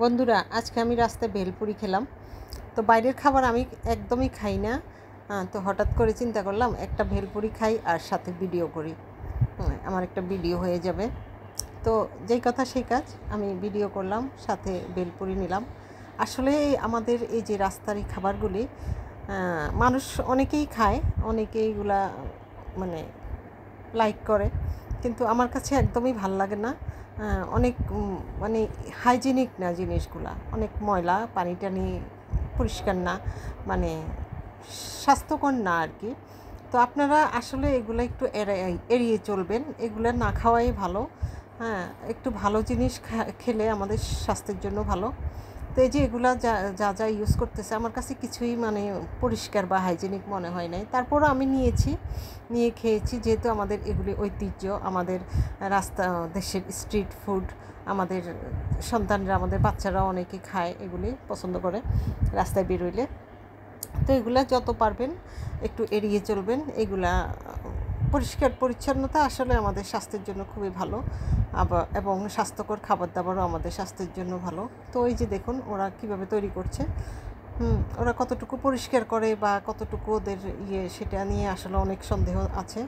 বন্ধুরা, আজকে আমি রাস্তায় ভেলপুরি খেলাম। তো বাইরের খাবার আমি একদমই খাই না। তো হঠাৎ করে চিন্তা করলাম একটা ভেলপুরি খাই আর সাথে ভিডিও করি। আমার একটা ভিডিও হয়ে যাবে। তো যেই কথা সেই কাজ, আমি ভিডিও করলাম, সাথে ভেলপুরি নিলাম। আসলে আমাদের এই যে রাস্তার এই খাবারগুলি মানুষ অনেকেই খায়, অনেকেই এগুলা মানে লাইক করে, কিন্তু আমার কাছে একদমই ভাল লাগে না। অনেক মানে হাইজিনিক না জিনিসগুলা, অনেক ময়লা, পানি টানি পরিষ্কার না, মানে স্বাস্থ্যকর না আর কি। তো আপনারা আসলে এগুলো একটু এড়িয়ে চলবেন, এগুলো না খাওয়াই ভালো। হ্যাঁ, একটু ভালো জিনিস খেলে আমাদের স্বাস্থ্যের জন্য ভালো। তো এই যে এগুলা যা যা যা ইউজ করতেছে, আমার কাছে কিছুই মানে পরিষ্কার বা হাইজেনিক মনে হয় নাই। তারপরও আমি নিয়ে খেয়েছি, যেহেতু আমাদের এগুলি ঐতিহ্য, আমাদের রাস্তা দেশের স্ট্রিট ফুড, আমাদের সন্তানরা, আমাদের বাচ্চারাও অনেকে খায়, এগুলি পছন্দ করে রাস্তায় বেরোইলে। তো এগুলা যত পারবেন একটু এড়িয়ে চলবেন। এগুলা পরিষ্কার পরিচ্ছন্নতা আসলে আমাদের স্বাস্থ্যের জন্য খুবই ভালো, এবং স্বাস্থ্যকর খাবার দাবারও আমাদের স্বাস্থ্যের জন্য ভালো। তো এই যে দেখুন ওরা কিভাবে তৈরি করছে, ওরা কতটুকু পরিষ্কার করে বা কতটুকু ওদের সেটা নিয়ে আসলে অনেক সন্দেহ আছে।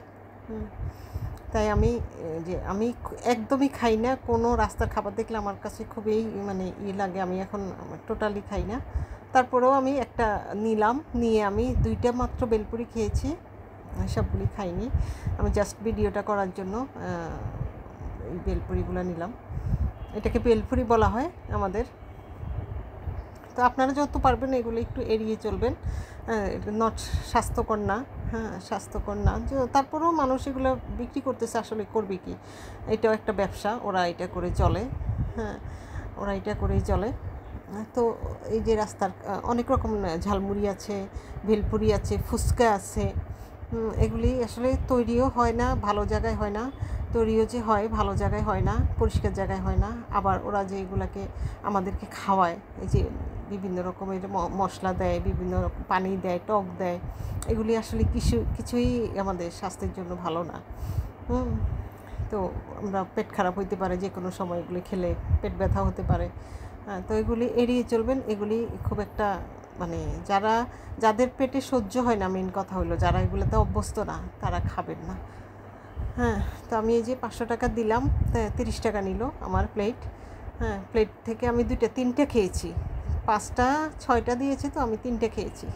তাই আমি একদমই খাই না কোনো রাস্তার খাবার দেখলে, আমার কাছে খুবই মানে লাগে, আমি এখন টোটালি খাই না। তারপরেও আমি একটা নিয়ে আমি 2টা মাত্র বেলপুরি খেয়েছি, সবগুলি খাইনি। আমি জাস্ট ভিডিওটা করার জন্য এই বেলপুরিগুলো নিলাম। এটাকে বেলপুরি বলা হয় আমাদের। তো আপনারা যত পারবেন এগুলো একটু এড়িয়ে চলবেন। নট স্বাস্থ্যকর না, স্বাস্থ্যকর না। তারপরেও মানুষ এগুলো বিক্রি করতেছে, আসলে করবে কি, এটাও একটা ব্যবসা, ওরা এটা করে চলে। ওরা এটা করেই চলে। তো এই যে রাস্তার অনেক রকম ঝালমুড়ি আছে, ভেলপুরি আছে, ফুচকা আছে। এগুলি আসলে তৈরিও হয় না, ভালো জায়গায় হয় না। তৈরিও যে হয় ভালো জায়গায় হয় না, পরিষ্কার জায়গায় হয় না। আবার ওরা যে এগুলাকে আমাদেরকে খাওয়ায়, এই যে বিভিন্ন রকমের মশলা দেয়, বিভিন্ন রকম পানি দেয়, টক দেয়, এগুলি আসলে কিছুই আমাদের স্বাস্থ্যের জন্য ভালো না। তো আমরা পেট খারাপ হইতে পারে, যে কোনো সময় এগুলি খেলে পেট ব্যথা হতে পারে। তো এগুলি এড়িয়ে চলবেন। এগুলি খুব একটা মানে যাদের পেটে সহ্য হয় না, মেন কথা হলো যারা এগুলোতে অভ্যস্ত না, তারা খাবেন না। তো আমি এই যে 500 টাকা দিলাম, 30 টাকা নিল আমার প্লেট। প্লেট থেকে আমি 3টে খেয়েছি। 5টা 6টা দিয়েছে, তো আমি 3টে খেয়েছি।